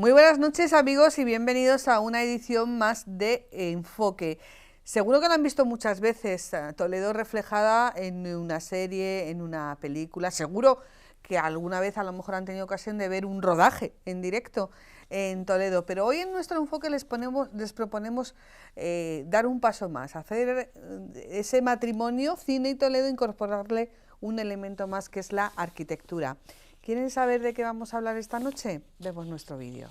Muy buenas noches, amigos, y bienvenidos a una edición más de Enfoque. Seguro que lo han visto muchas veces, Toledo reflejada en una serie, en una película. Seguro que alguna vez a lo mejor han tenido ocasión de ver un rodaje en directo en Toledo, pero hoy en nuestro Enfoque les proponemos dar un paso más, hacer ese matrimonio cine y Toledo, incorporarle un elemento más que es la arquitectura. ¿Quieren saber de qué vamos a hablar esta noche? Vemos nuestro vídeo.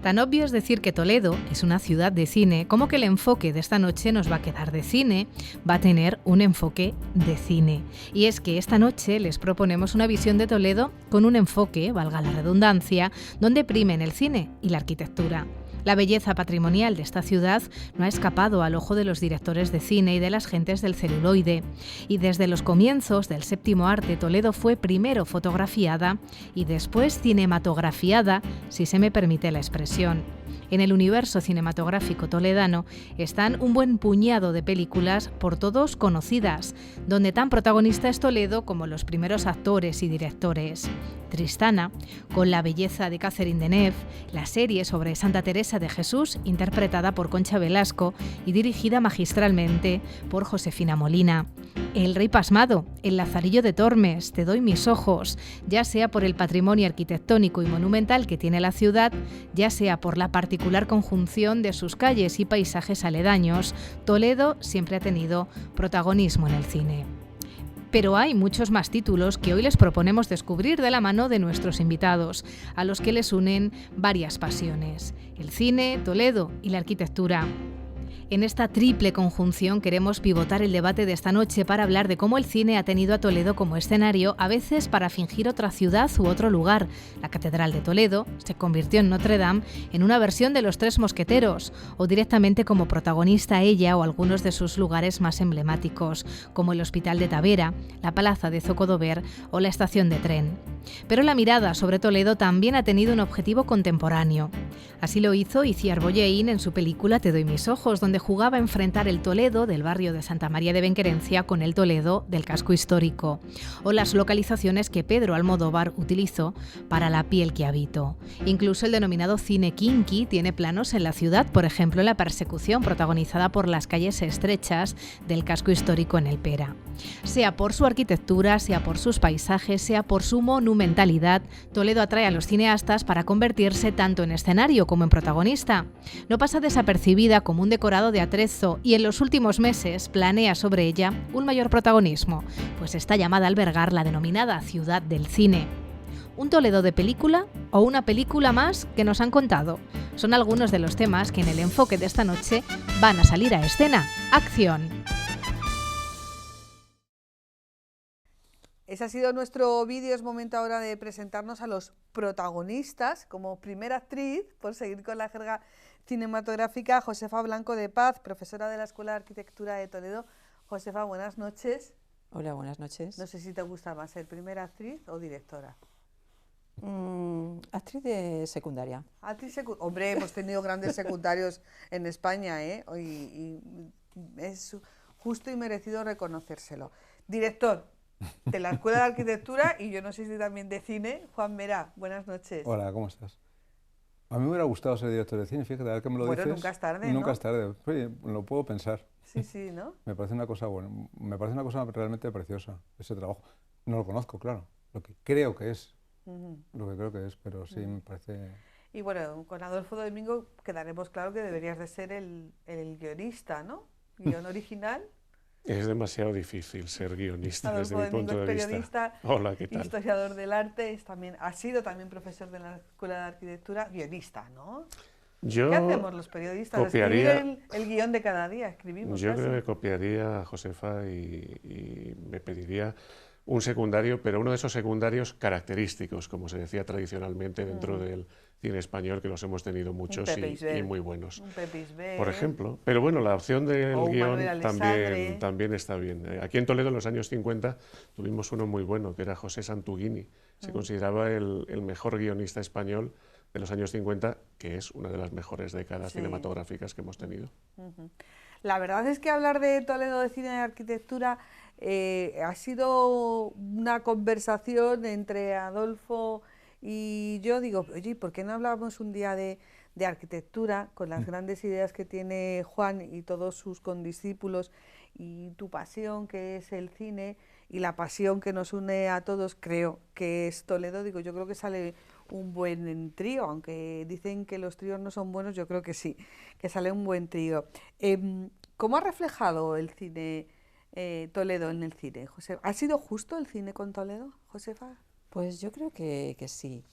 Tan obvio es decir que Toledo es una ciudad de cine, como que el enfoque de esta noche nos va a quedar de cine, va a tener un enfoque de cine. Y es que esta noche les proponemos una visión de Toledo con un enfoque, valga la redundancia, donde primen el cine y la arquitectura. La belleza patrimonial de esta ciudad no ha escapado al ojo de los directores de cine y de las gentes del celuloide. Y desde los comienzos del séptimo arte, Toledo fue primero fotografiada y después cinematografiada, si se me permite la expresión. En el universo cinematográfico toledano están un buen puñado de películas por todos conocidas, donde tan protagonista es Toledo como los primeros actores y directores. Tristana, con la belleza de Catherine Deneuve, la serie sobre Santa Teresa de Jesús, interpretada por Concha Velasco y dirigida magistralmente por Josefina Molina. El Rey Pasmado, El Lazarillo de Tormes, Te doy mis ojos, ya sea por el patrimonio arquitectónico y monumental que tiene la ciudad, ya sea por la particular conjunción de sus calles y paisajes aledaños, Toledo siempre ha tenido protagonismo en el cine. Pero hay muchos más títulos que hoy les proponemos descubrir de la mano de nuestros invitados, a los que les unen varias pasiones: el cine, Toledo y la arquitectura. En esta triple conjunción queremos pivotar el debate de esta noche para hablar de cómo el cine ha tenido a Toledo como escenario, a veces para fingir otra ciudad u otro lugar. La Catedral de Toledo se convirtió en Notre Dame en una versión de Los Tres Mosqueteros, o directamente como protagonista ella o algunos de sus lugares más emblemáticos, como el Hospital de Tavera, la Plaza de Zocodover o la estación de tren. Pero la mirada sobre Toledo también ha tenido un objetivo contemporáneo. Así lo hizo Itziar Bollain en su película Te doy mis ojos, donde jugaba a enfrentar el Toledo del barrio de Santa María de Benquerencia con el Toledo del casco histórico, o las localizaciones que Pedro Almodóvar utilizó para La piel que habito. Incluso el denominado cine kinky tiene planos en la ciudad, por ejemplo en la persecución protagonizada por las calles estrechas del casco histórico en el Pera. Sea por su arquitectura, sea por sus paisajes, sea por su monumentalidad, Toledo atrae a los cineastas para convertirse tanto en escenario como en protagonista. No pasa desapercibida como un decorado de atrezo y en los últimos meses planea sobre ella un mayor protagonismo, pues está llamada a albergar la denominada ciudad del cine. ¿Un Toledo de película o una película más que nos han contado? Son algunos de los temas que en el enfoque de esta noche van a salir a escena. ¡Acción! Ese ha sido nuestro vídeo. Es momento ahora de presentarnos a los protagonistas. Como primera actriz, por seguir con la jerga cinematográfica, Josefa Blanco de Paz, profesora de la Escuela de Arquitectura de Toledo. Josefa, buenas noches. Hola, buenas noches. No sé si te gusta más ser primera actriz o directora. Actriz de secundaria. Hombre, hemos tenido grandes secundarios en España, ¿eh? Y es justo y merecido reconocérselo. Director de la Escuela de Arquitectura y yo no sé si también de cine, Juan Mera, buenas noches. Hola, ¿cómo estás? A mí me hubiera gustado ser director de cine, fíjate, a ver que me lo dices. Bueno, nunca es tarde, Nunca ¿no? es tarde, oye, lo puedo pensar. Sí, sí, ¿no? Me parece una cosa buena, me parece una cosa realmente preciosa, ese trabajo. No lo conozco, claro, lo que creo que es, pero sí me parece... Y bueno, con Adolfo Domingo quedaremos claro que deberías de ser el guionista, ¿no? Guión original. Es demasiado difícil ser guionista desde mi punto de vista. Periodista, hola, ¿qué tal? Historiador del arte, ha sido también profesor de la Escuela de Arquitectura, guionista, ¿no? ¿Qué hacemos los periodistas? Escribir el guión de cada día, escribimos. Yo creo que copiaría a Josefa y me pediría un secundario, pero uno de esos secundarios característicos, como se decía tradicionalmente dentro del cine español, que los hemos tenido muchos y muy buenos. Un Pepis B, por ejemplo. Pero bueno, la opción del guión también está bien. Aquí en Toledo en los años 50 tuvimos uno muy bueno, que era José Santuguini. Se consideraba el mejor guionista español de los años 50, que es una de las mejores décadas cinematográficas que hemos tenido. La verdad es que hablar de Toledo, de cine y arquitectura, ha sido una conversación entre Adolfo Y yo digo, oye, ¿por qué no hablábamos un día de arquitectura, con las grandes ideas que tiene Juan y todos sus condiscípulos, y tu pasión, que es el cine, y la pasión que nos une a todos, creo que es Toledo? Digo, yo creo que sale un buen trío, aunque dicen que los tríos no son buenos, yo creo que sí, que sale un buen trío. ¿Cómo ha reflejado el cine Toledo en el cine, José? ¿Ha sido justo el cine con Toledo, Josefa? Pues yo creo que sí.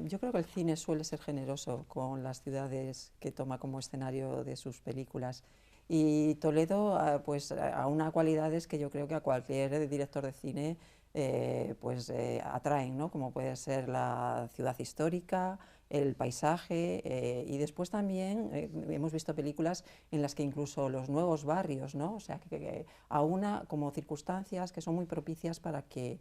Yo creo que el cine suele ser generoso con las ciudades que toma como escenario de sus películas. Y Toledo pues aúna cualidades que yo creo que a cualquier director de cine atraen, ¿no? Como puede ser la ciudad histórica, el paisaje, y después también hemos visto películas en las que incluso los nuevos barrios, ¿no? O sea, que aúna como circunstancias que son muy propicias para que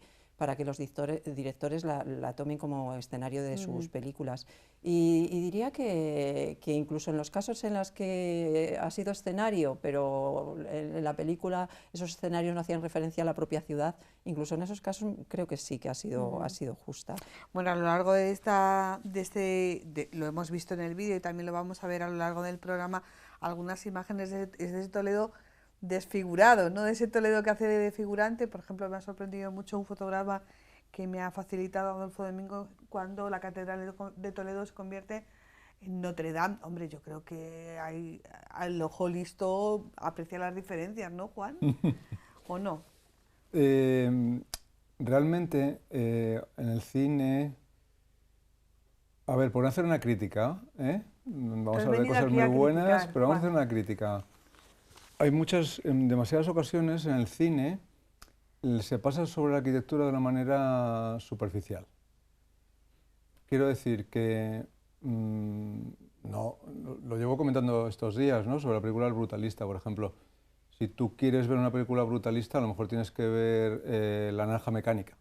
los directores la tomen como escenario de sus películas. Y diría que incluso en los casos en los que ha sido escenario, pero en la película esos escenarios no hacían referencia a la propia ciudad, incluso en esos casos creo que sí que ha sido justa. Bueno, a lo largo lo hemos visto en el vídeo y también lo vamos a ver a lo largo del programa, algunas imágenes de Toledo desfigurado, ¿no? De ese Toledo que hace de figurante. Por ejemplo, me ha sorprendido mucho un fotograma que me ha facilitado Adolfo Domingo, cuando la Catedral de Toledo se convierte en Notre Dame. Hombre, yo creo que al ojo listo aprecia las diferencias, ¿no, Juan? ¿O no? Realmente, en el cine... A ver, por no hacer una crítica, vamos a hablar de cosas muy buenas, pero vamos a hacer una crítica. Hay en demasiadas ocasiones en el cine se pasa sobre la arquitectura de una manera superficial. Quiero decir que, no, lo llevo comentando estos días, ¿no? Sobre la película El Brutalista, por ejemplo. Si tú quieres ver una película brutalista, a lo mejor tienes que ver La Naranja Mecánica,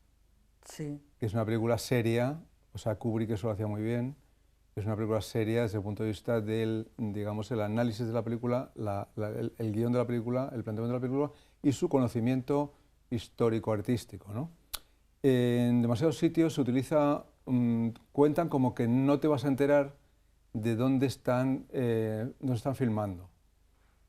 sí, que es una película seria, o sea, Kubrick eso lo hacía muy bien. Es una película seria desde el punto de vista del, digamos, el análisis de la película, el guión de la película, el planteamiento de la película y su conocimiento histórico-artístico, ¿no? En demasiados sitios se utiliza, cuentan como que no te vas a enterar de dónde están filmando.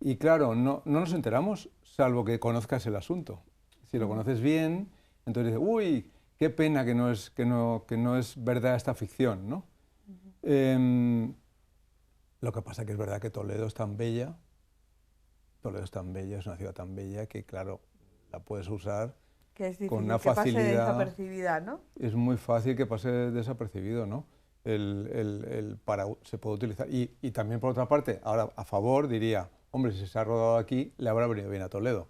Y claro, no nos enteramos, salvo que conozcas el asunto. Si lo conoces bien, entonces dices, uy, qué pena que no es verdad esta ficción, ¿no? Lo que pasa que es verdad que Toledo es tan bella, es una ciudad tan bella que, claro, la puedes usar que es con una facilidad. Que pase desapercibida, ¿no? Es muy fácil que pase desapercibido, ¿no? Se puede utilizar. Y también, por otra parte, ahora a favor diría, hombre, si se ha rodado aquí, le habrá venido bien a Toledo.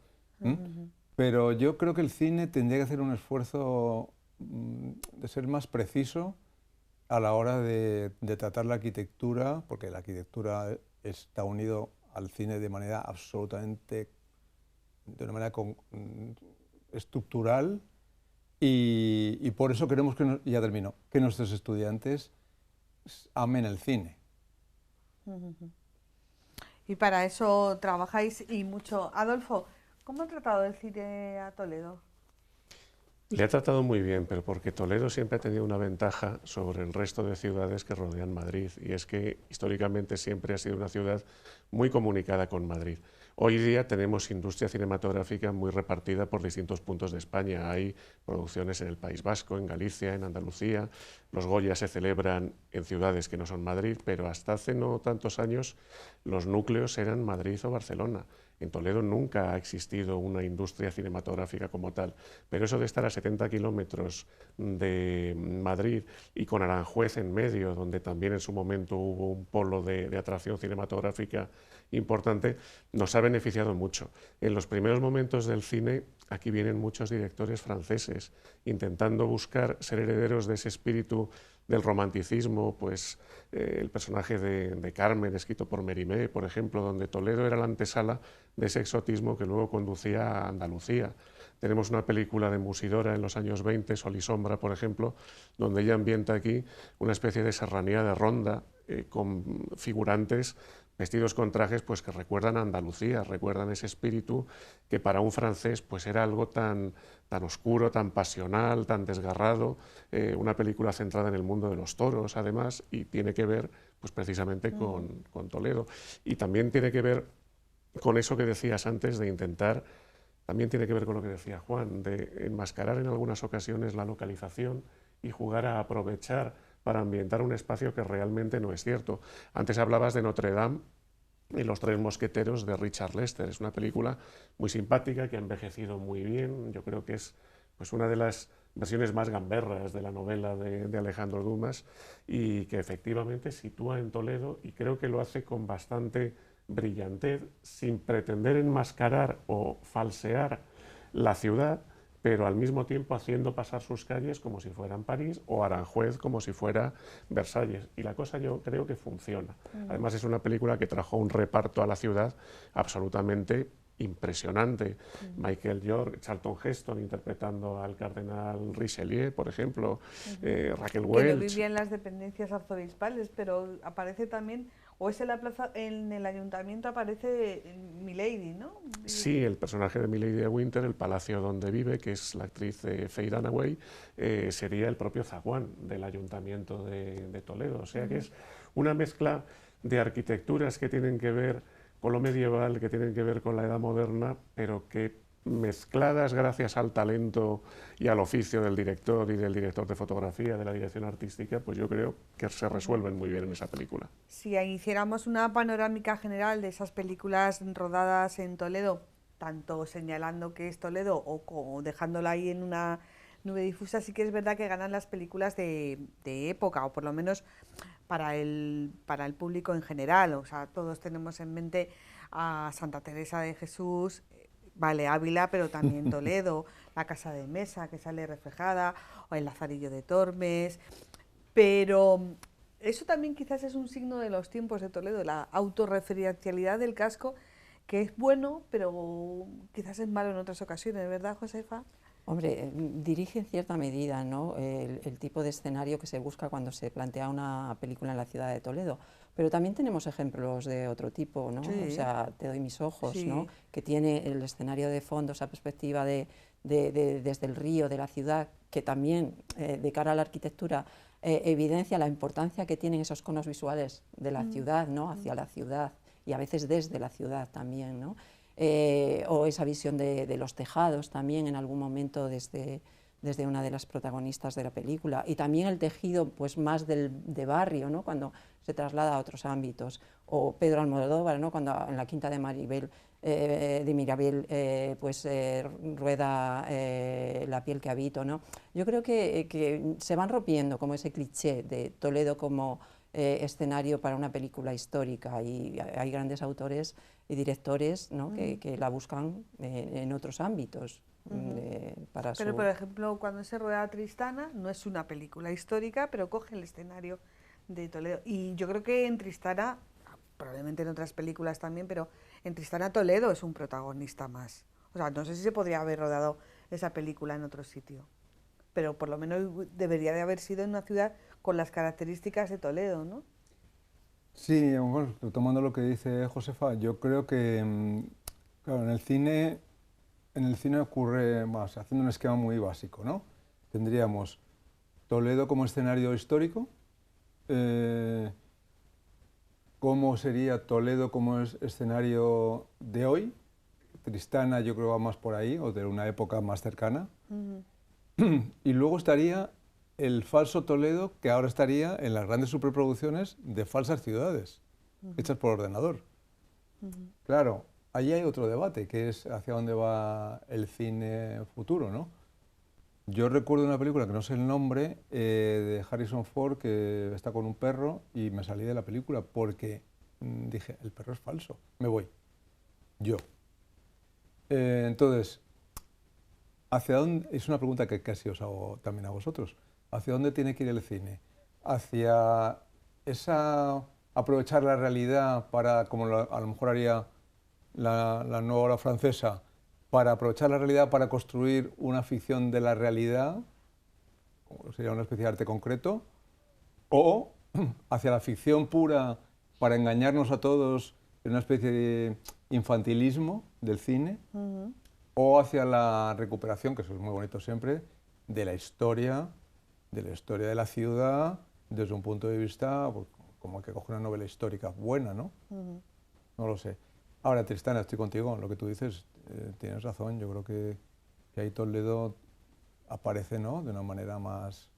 Pero yo creo que el cine tendría que hacer un esfuerzo de ser más preciso a la hora de tratar la arquitectura, porque la arquitectura está unido al cine de manera absolutamente, de una manera estructural, y por eso queremos que, ya termino, que nuestros estudiantes amen el cine. Y para eso trabajáis y mucho. Adolfo, ¿cómo ha tratado el cine a Toledo? Le ha tratado muy bien, pero porque Toledo siempre ha tenido una ventaja sobre el resto de ciudades que rodean Madrid, y es que históricamente siempre ha sido una ciudad muy comunicada con Madrid. Hoy día tenemos industria cinematográfica muy repartida por distintos puntos de España. Hay producciones en el País Vasco, en Galicia, en Andalucía. Los Goya se celebran en ciudades que no son Madrid, pero hasta hace no tantos años los núcleos eran Madrid o Barcelona. En Toledo nunca ha existido una industria cinematográfica como tal, pero eso de estar a 70 kilómetros de Madrid y con Aranjuez en medio, donde también en su momento hubo un polo de atracción cinematográfica importante, nos ha beneficiado mucho. En los primeros momentos del cine, aquí vienen muchos directores franceses intentando buscar ser herederos de ese espíritu del romanticismo, pues el personaje de Carmen, escrito por Mérimée, por ejemplo, donde Toledo era la antesala de ese exotismo que luego conducía a Andalucía. Tenemos una película de Musidora en los años 20, Sol y Sombra, por ejemplo, donde ella ambienta aquí una especie de serranía de Ronda, con figurantes vestidos con trajes pues, que recuerdan a Andalucía, recuerdan ese espíritu que para un francés pues, era algo tan oscuro, tan pasional, tan desgarrado, una película centrada en el mundo de los toros, además, y tiene que ver pues, precisamente con Toledo. Y también tiene que ver con eso que decías antes de intentar, también tiene que ver con lo que decía Juan, de enmascarar en algunas ocasiones la localización y jugar a aprovechar para ambientar un espacio que realmente no es cierto. Antes hablabas de Notre Dame y Los Tres Mosqueteros de Richard Lester. Es una película muy simpática que ha envejecido muy bien. Yo creo que es pues, una de las versiones más gamberras de la novela de Alejandro Dumas y que efectivamente sitúa en Toledo y creo que lo hace con bastante brillantez, sin pretender enmascarar o falsear la ciudad, pero al mismo tiempo haciendo pasar sus calles como si fueran París o Aranjuez como si fuera Versalles. Y la cosa yo creo que funciona. Además es una película que trajo un reparto a la ciudad absolutamente impresionante. Michael York, Charlton Heston interpretando al cardenal Richelieu, por ejemplo, Raquel Welch. Que no vivía en las dependencias arzobispales, pero aparece también, o es en la plaza, en el ayuntamiento aparece Milady, ¿no? Sí, el personaje de Milady de Winter, el palacio donde vive, que es la actriz Faye Dunaway, sería el propio zaguán del ayuntamiento de Toledo. O sea que es una mezcla de arquitecturas que tienen que ver con lo medieval, que tienen que ver con la edad moderna, pero que mezcladas gracias al talento y al oficio del director y del director de fotografía, de la dirección artística, pues yo creo que se resuelven muy bien en esa película. Si hiciéramos una panorámica general de esas películas rodadas en Toledo, tanto señalando que es Toledo o dejándola ahí en una nube difusa, sí que es verdad que ganan las películas de época, o por lo menos para el público en general. O sea, todos tenemos en mente a Santa Teresa de Jesús, vale, Ávila, pero también Toledo, la Casa de Mesa, que sale reflejada, o el Lazarillo de Tormes, pero eso también quizás es un signo de los tiempos de Toledo, la autorreferencialidad del casco, que es bueno, pero quizás es malo en otras ocasiones, ¿verdad, Josefa? Hombre, dirige en cierta medida, ¿no?, el tipo de escenario que se busca cuando se plantea una película en la ciudad de Toledo. Pero también tenemos ejemplos de otro tipo, ¿no? Sí. O sea, Te doy mis ojos, Sí. ¿no?, que tiene el escenario de fondo, esa perspectiva desde el río, de la ciudad, que también, de cara a la arquitectura, evidencia la importancia que tienen esos conos visuales de la ciudad, ¿no?, hacia la ciudad, y a veces desde la ciudad también, ¿no? O esa visión de los tejados también en algún momento desde una de las protagonistas de la película, y también el tejido pues más de barrio, ¿no?, cuando se traslada a otros ámbitos, o Pedro Almodóvar, ¿no?, cuando en la quinta de Mirabel rueda La piel que habito, ¿no? Yo creo que se van rompiendo como ese cliché de Toledo como escenario para una película histórica, y hay grandes autores y directores, ¿no?, que la buscan en otros ámbitos. Pero, por ejemplo, cuando se rueda Tristana, no es una película histórica, pero coge el escenario de Toledo. Y yo creo que en Tristana, probablemente en otras películas también, pero en Tristana Toledo es un protagonista más. O sea, no sé si se podría haber rodado esa película en otro sitio, pero por lo menos debería de haber sido en una ciudad con las características de Toledo, ¿no? Sí, bueno, tomando lo que dice Josefa, yo creo que, claro, en el cine ocurre más, haciendo un esquema muy básico, ¿no? Tendríamos Toledo como escenario histórico, ¿cómo sería Toledo como escenario de hoy? Tristana yo creo va más por ahí, o de una época más cercana. Y luego estaría el falso Toledo, que ahora estaría en las grandes superproducciones de falsas ciudades, hechas por ordenador. Claro, allí hay otro debate, que es hacia dónde va el cine futuro, ¿no? Yo recuerdo una película, que no sé el nombre, de Harrison Ford, que está con un perro, y me salí de la película porque dije, el perro es falso, me voy, yo. Entonces, ¿hacia dónde? Es una pregunta que casi os hago también a vosotros. ¿Hacia dónde tiene que ir el cine? ¿Hacia aprovechar la realidad para, como a lo mejor haría la nueva ola francesa, para aprovechar la realidad para construir una ficción de la realidad, sería una especie de arte concreto, o hacia la ficción pura para engañarnos a todos en una especie de infantilismo del cine, o hacia la recuperación, que eso es muy bonito siempre, de la historia de la ciudad desde un punto de vista, pues, como que coge una novela histórica buena, ¿no? No lo sé. Ahora, Tristana, estoy contigo, en lo que tú dices, tienes razón, yo creo que ahí Toledo aparece, ¿no?, de una manera más,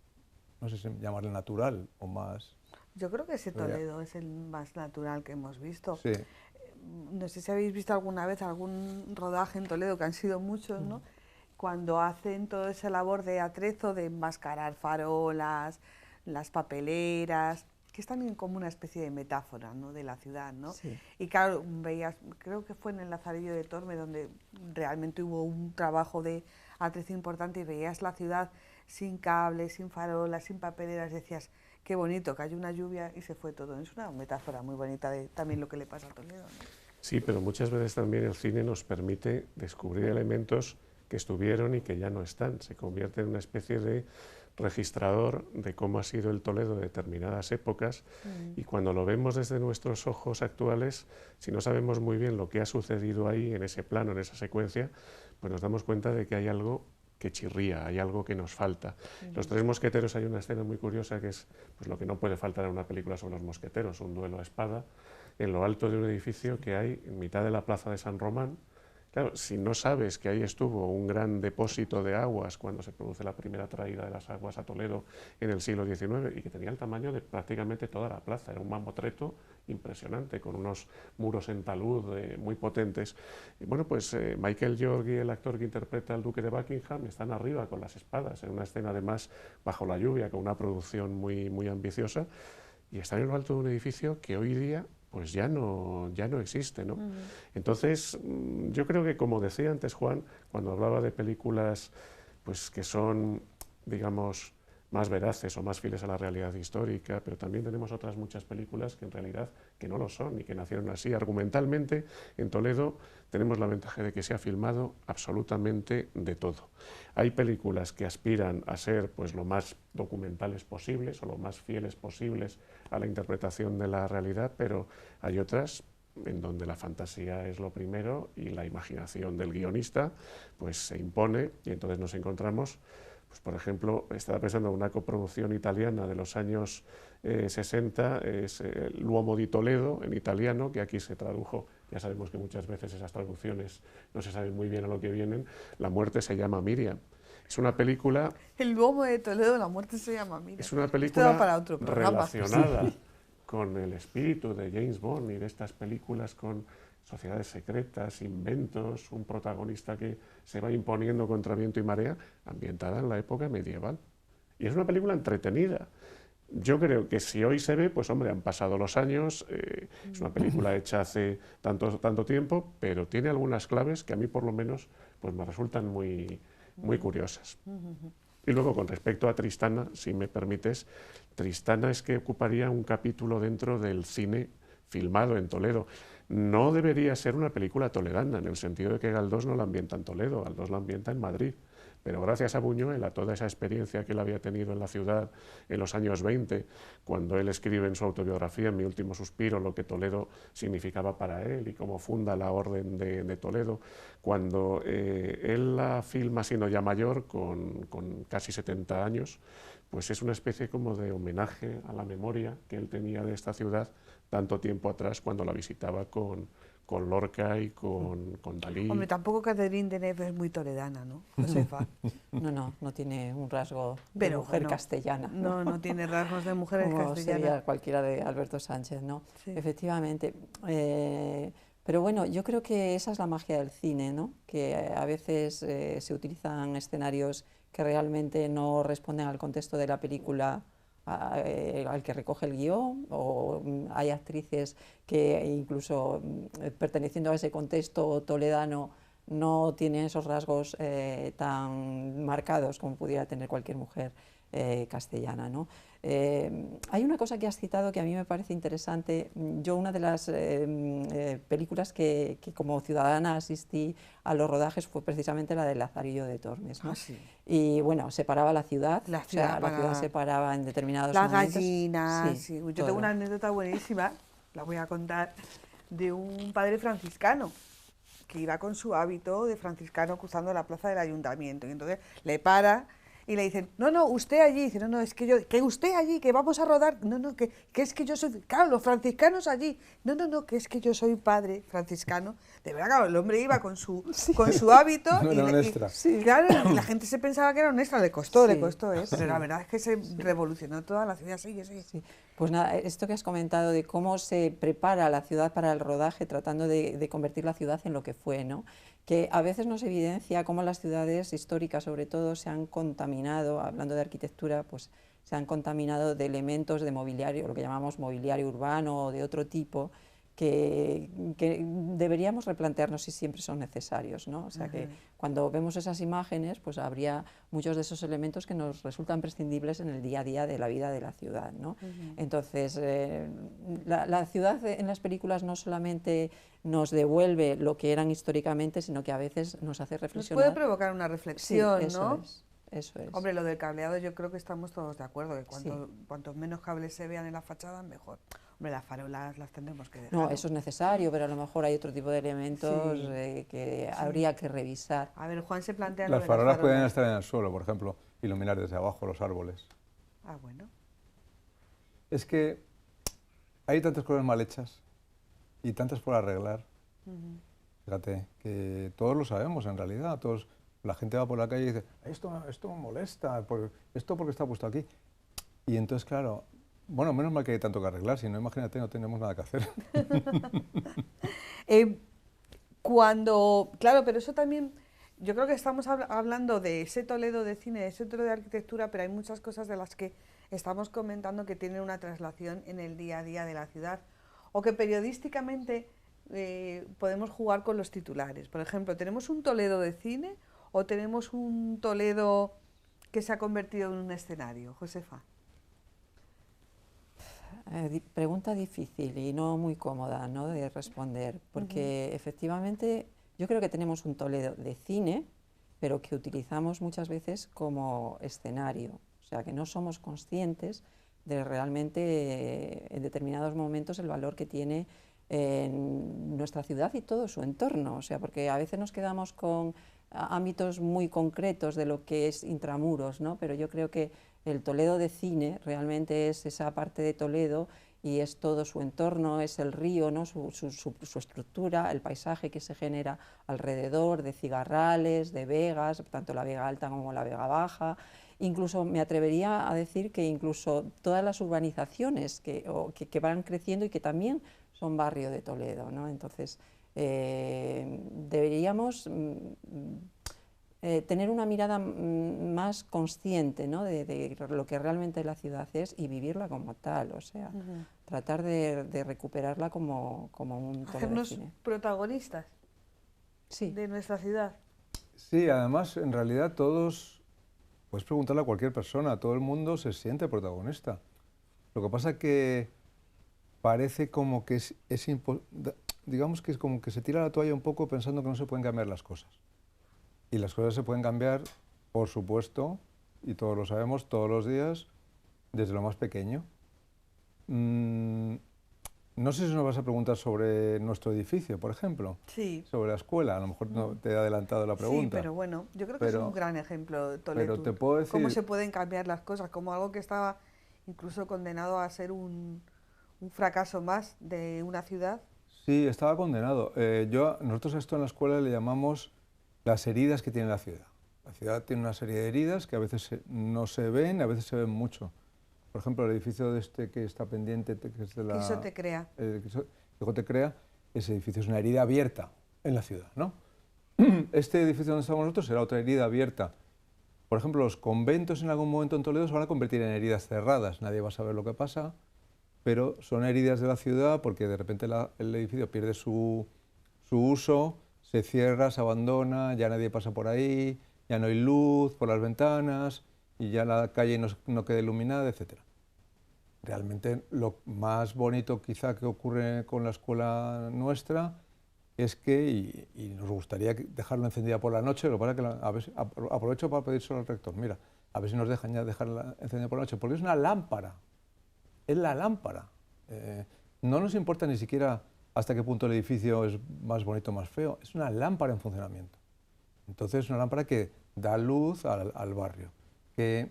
no sé si llamarle natural o más... Yo creo que ese Toledo es el más natural que hemos visto. Sí. No sé si habéis visto alguna vez algún rodaje en Toledo, que han sido muchos, ¿no? Cuando hacen toda esa labor de atrezo, de enmascarar farolas, las papeleras, que es también como una especie de metáfora, ¿no?, de la ciudad, ¿no? Sí. Y claro, veías, creo que fue en el Lazarillo de Torme donde realmente hubo un trabajo de atrezo importante y veías la ciudad sin cables, sin farolas, sin papeleras, decías, qué bonito, cayó una lluvia y se fue todo. Es una metáfora muy bonita de también lo que le pasa a Toledo, ¿no? Sí, pero muchas veces también el cine nos permite descubrir elementos que estuvieron y que ya no están. Se convierte en una especie de registrador de cómo ha sido el Toledo de determinadas épocas, y cuando lo vemos desde nuestros ojos actuales, si no sabemos muy bien lo que ha sucedido ahí, en ese plano, en esa secuencia, pues nos damos cuenta de que hay algo que chirría, hay algo que nos falta. Los Tres Mosqueteros, hay una escena muy curiosa que es, pues, lo que no puede faltar en una película sobre los mosqueteros, un duelo a espada, en lo alto de un edificio que hay en mitad de la plaza de San Román. Claro, si no sabes que ahí estuvo un gran depósito de aguas cuando se produce la primera traída de las aguas a Toledo en el siglo XIX, y que tenía el tamaño de prácticamente toda la plaza, era un mamotreto impresionante, con unos muros en talud muy potentes. Y bueno, pues Michael York, el actor que interpreta al duque de Buckingham, están arriba con las espadas, en una escena además bajo la lluvia, con una producción muy, muy ambiciosa, y están en lo alto de un edificio que hoy día pues ya no existe, ¿no? Entonces, yo creo que, como decía antes Juan, cuando hablaba de películas pues que son, digamos, más veraces o más fieles a la realidad histórica, pero también tenemos otras muchas películas que en realidad que no lo son y que nacieron así. Argumentalmente, en Toledo tenemos la ventaja de que se ha filmado absolutamente de todo. Hay películas que aspiran a ser, pues, lo más documentales posibles o lo más fieles posibles a la interpretación de la realidad, pero hay otras en donde la fantasía es lo primero y la imaginación del guionista pues se impone, y entonces nos encontramos, pues, por ejemplo, estaba pensando en una coproducción italiana de los años 60, es L'Uomo di Toledo, en italiano, que aquí se tradujo, ya sabemos que muchas veces esas traducciones no se saben muy bien a lo que vienen, La muerte se llama Miriam. Es una película... El Duomo de Toledo, La muerte se llama Miriam. Es una película para otro programa relacionada con el espíritu de James Bond y de estas películas con sociedades secretas, inventos, un protagonista que se va imponiendo contra viento y marea, ambientada en la época medieval. Y es una película entretenida. Yo creo que si hoy se ve, pues hombre, han pasado los años, es una película hecha hace tanto tiempo, pero tiene algunas claves que a mí por lo menos pues me resultan muy curiosas. Y luego, con respecto a Tristana, si me permites, Tristana es que ocuparía un capítulo dentro del cine filmado en Toledo. No debería ser una película toledana, en el sentido de que Galdós no la ambienta en Toledo, Galdós la ambienta en Madrid. Pero gracias a Buñuel, a toda esa experiencia que él había tenido en la ciudad en los años 20, cuando él escribe en su autobiografía, En mi último suspiro, lo que Toledo significaba para él y cómo funda la Orden de Toledo, cuando él la filma siendo ya mayor, con casi 70 años, pues es una especie como de homenaje a la memoria que él tenía de esta ciudad tanto tiempo atrás, cuando la visitaba con Lorca y con Dalí. Hombre, tampoco Catherine Deneuve es muy toledana, ¿no, Josefa? No tiene un rasgo de mujer castellana. No tiene rasgos de mujer castellana. Sería cualquiera de Alberto Sánchez, ¿no? Sí. Efectivamente. Pero bueno, yo creo que esa es la magia del cine, ¿no? Que a veces se utilizan escenarios que realmente no responden al contexto de la película al que recoge el guión, o hay actrices que incluso perteneciendo a ese contexto toledano no tienen esos rasgos tan marcados como pudiera tener cualquier mujer castellana, ¿no? Hay una cosa que has citado que a mí me parece interesante. Yo, una de las películas que como ciudadana asistí a los rodajes fue precisamente la de Lazarillo de Tormes, ¿no? Sí. Y bueno, separaba la ciudad, la ciudad se paraba en determinados las momentos. gallinas. Sí. Yo tengo una anécdota buenísima. la voy a contar, de un padre franciscano que iba con su hábito de franciscano cruzando la plaza del ayuntamiento. Y entonces le para y le dicen, no, no, usted allí. Dice, no, no, es que yo, que usted allí, que vamos a rodar. No, no, que es que yo soy, claro, los franciscanos allí. No, no, no, que es que yo soy padre franciscano. De verdad, claro, el hombre iba con su hábito. No era un extra. Claro, y la gente se pensaba que era un extra, le costó, pero la verdad es que se revolucionó toda la ciudad. Sí. Pues nada, esto que has comentado de cómo se prepara la ciudad para el rodaje, tratando de convertir la ciudad en lo que fue, ¿no? Que a veces nos evidencia cómo las ciudades históricas, sobre todo, se han contaminado, hablando de arquitectura, pues se han contaminado de elementos de mobiliario, lo que llamamos mobiliario urbano o de otro tipo, que deberíamos replantearnos si siempre son necesarios, ¿no? O sea, que cuando vemos esas imágenes, pues habría muchos de esos elementos que nos resultan prescindibles en el día a día de la vida de la ciudad, ¿no? Entonces, la ciudad en las películas no solamente nos devuelve lo que eran históricamente, sino que a veces nos hace reflexionar. Nos puede provocar una reflexión, sí, ¿no? Eso es. Hombre, lo del cableado yo creo que estamos todos de acuerdo, que cuantos menos cables se vean en la fachada, mejor. Hombre, las farolas las tendremos que dejar. No, eso es necesario, pero a lo mejor hay otro tipo de elementos que habría que revisar. A ver, Juan se plantea las farolas pueden estar en el suelo, por ejemplo, iluminar desde abajo los árboles. Ah, bueno. Es que hay tantas cosas mal hechas y tantas por arreglar. Fíjate, que todos lo sabemos en realidad, todos... La gente va por la calle y dice, esto me molesta, esto porque está puesto aquí. Y entonces, claro, bueno, menos mal que hay tanto que arreglar, si no, imagínate, no tenemos nada que hacer. Claro, pero eso también, yo creo que estamos hablando de ese Toledo de cine, de ese Toledo de arquitectura, pero hay muchas cosas de las que estamos comentando que tienen una traslación en el día a día de la ciudad, o que periodísticamente podemos jugar con los titulares. Por ejemplo, tenemos un Toledo de cine, ¿o tenemos un Toledo que se ha convertido en un escenario? Josefa. Pregunta difícil y no muy cómoda, ¿no?, de responder, porque efectivamente yo creo que tenemos un Toledo de cine, pero que utilizamos muchas veces como escenario, o sea, que no somos conscientes de realmente en determinados momentos el valor que tiene en nuestra ciudad y todo su entorno, o sea, porque a veces nos quedamos con ámbitos muy concretos de lo que es intramuros, ¿no? Pero yo creo que el Toledo de cine realmente es esa parte de Toledo y es todo su entorno, es el río, ¿no?, su estructura, el paisaje que se genera alrededor de cigarrales, de vegas, tanto la Vega Alta como la Vega Baja. Incluso me atrevería a decir que incluso todas las urbanizaciones que van creciendo y que también son barrio de Toledo, ¿no? Entonces, deberíamos tener una mirada más consciente, ¿no?, de lo que realmente la ciudad es y vivirla como tal, o sea, tratar de recuperarla como un Toledo hacernos de cine. Protagonistas de nuestra ciudad. Sí, además, en realidad todos, puedes preguntarle a cualquier persona, todo el mundo se siente protagonista. Lo que pasa es que parece como que digamos que es como que se tira la toalla un poco pensando que no se pueden cambiar las cosas. Y las cosas se pueden cambiar, por supuesto, y todos lo sabemos, todos los días, desde lo más pequeño. No sé si nos vas a preguntar sobre nuestro edificio, por ejemplo. Sí. Sobre la escuela, a lo mejor no te he adelantado la pregunta. Sí, pero bueno, yo creo que es un gran ejemplo, Toledo. Pero te puedo decir... Cómo se pueden cambiar las cosas, como algo que estaba incluso condenado a ser un fracaso más de una ciudad. Sí, estaba condenado. Nosotros a esto en la escuela le llamamos las heridas que tiene la ciudad. La ciudad tiene una serie de heridas que a veces no se ven, a veces se ven mucho. Por ejemplo, el edificio que está pendiente, que es de la... Quiso te crea. Quiso te crea, ese edificio es una herida abierta en la ciudad, ¿no? Este edificio donde estamos nosotros será otra herida abierta. Por ejemplo, los conventos en algún momento en Toledo se van a convertir en heridas cerradas. Nadie va a saber lo que pasa, pero son heridas de la ciudad porque de repente el edificio pierde su uso, se cierra, se abandona, ya nadie pasa por ahí, ya no hay luz por las ventanas y ya la calle no queda iluminada, etc. Realmente lo más bonito quizá que ocurre con la escuela nuestra es que, y nos gustaría dejarla encendida por la noche, lo que pasa es que aprovecho para pedírselo al rector, mira, a ver si nos dejan ya dejarla encendida por la noche, porque es una lámpara, es la lámpara. no nos importa ni siquiera hasta qué punto el edificio es más bonito o más feo, es una lámpara en funcionamiento. Entonces es una lámpara que da luz al barrio, que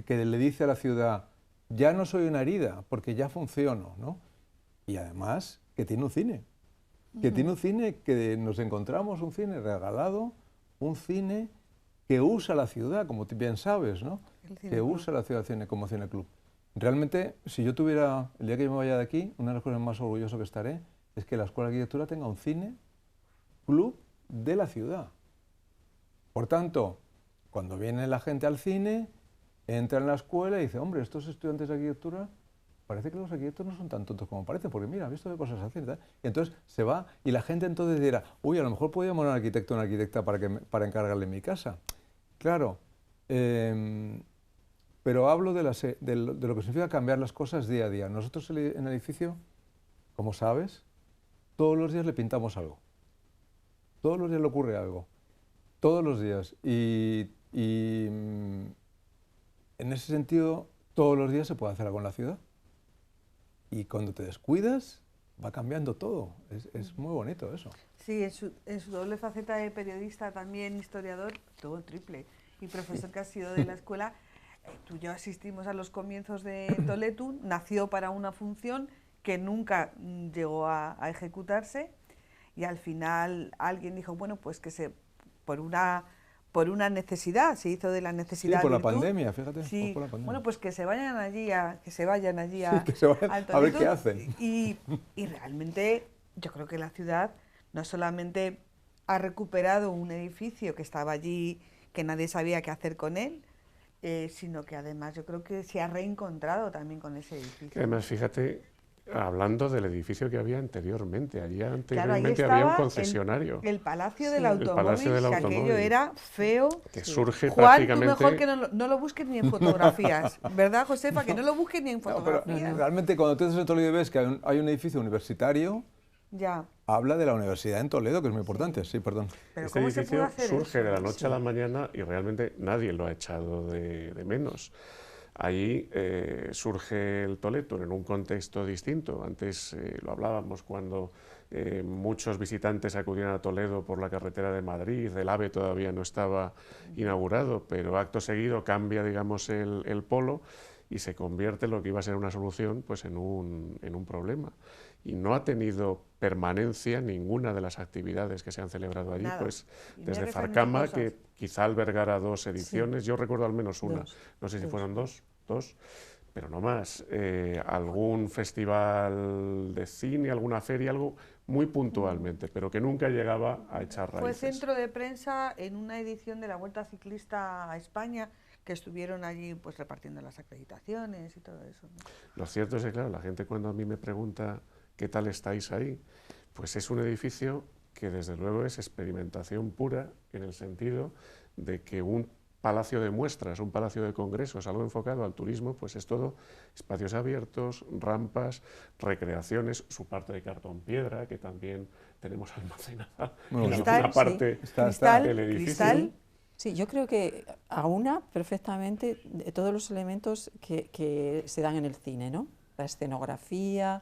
le dice a la ciudad, ya no soy una herida, porque ya funciono, ¿no? Y además que tiene un cine, que nos encontramos un cine regalado, un cine que usa la ciudad, como bien sabes, ¿no? Que usa la ciudad como cineclub. Realmente, si yo tuviera, el día que yo me vaya de aquí, una de las cosas más orgulloso que estaré es que la Escuela de Arquitectura tenga un cine club de la ciudad. Por tanto, cuando viene la gente al cine, entra en la escuela y dice, hombre, estos estudiantes de arquitectura, parece que los arquitectos no son tan tontos como parecen, porque mira, he visto de cosas así, ¿verdad? Y entonces se va y la gente entonces dirá, uy, a lo mejor podría llamar a un arquitecto o una arquitecta para encargarle mi casa. Claro, pero hablo de lo que significa cambiar las cosas día a día. Nosotros en el edificio, como sabes, todos los días le pintamos algo. Todos los días le ocurre algo. Todos los días. Y en ese sentido, todos los días se puede hacer algo en la ciudad. Y cuando te descuidas, va cambiando todo. Es muy bonito eso. Sí, en su doble faceta de periodista, también historiador, todo triple. Y profesor que ha sido de la escuela, tú y yo asistimos a los comienzos de Toledo, nació para una función que nunca llegó a ejecutarse y al final alguien dijo, bueno, pues que por una necesidad, se hizo de la necesidad. Sí, por la virtud. Pandemia, fíjate. Sí, por la pandemia. bueno, pues que se vayan allí a ver qué hacen. Y realmente yo creo que la ciudad no solamente ha recuperado un edificio que estaba allí, que nadie sabía qué hacer con él, sino que además yo creo que se ha reencontrado también con ese edificio. Además, fíjate, hablando del edificio que había anteriormente, allí anteriormente había un concesionario. El Palacio del Automóvil, que aquello era feo. Que surge Juan, prácticamente... tú mejor que no lo busques ni en fotografías, ¿verdad, Josefa? Que no lo busques ni en fotografías. Pero realmente cuando tú estás en Toledo y ves que hay un edificio universitario, ya. Habla de la universidad en Toledo, que es muy importante. Sí, perdón. Pero este edificio surge de la noche a la mañana y realmente nadie lo ha echado de menos. Ahí surge el Toledo en un contexto distinto. Antes lo hablábamos cuando muchos visitantes acudían a Toledo por la carretera de Madrid, el AVE todavía no estaba inaugurado, pero acto seguido cambia, digamos, el polo y se convierte lo que iba a ser una solución pues en un problema. Y no ha tenido permanencia ninguna de las actividades que se han celebrado allí, pues desde Zarcama, que quizá albergara 2 ediciones, yo recuerdo al menos una, no sé si fueron dos, pero no más, algún festival de cine, alguna feria, algo muy puntualmente, pero que nunca llegaba a echar raíces. Fue centro de prensa en una edición de la Vuelta Ciclista a España, que estuvieron allí pues repartiendo las acreditaciones y todo eso, ¿no? Lo cierto es que, claro, la gente cuando a mí me pregunta ¿qué tal estáis ahí? Pues es un edificio que desde luego es experimentación pura en el sentido de que un palacio de muestras, un palacio de congresos, algo enfocado al turismo, pues es todo espacios abiertos, rampas, recreaciones, su parte de cartón piedra, que también tenemos almacenada en alguna parte del edificio. Cristal. Sí, yo creo que aúna perfectamente de todos los elementos que se dan en el cine, ¿no? La escenografía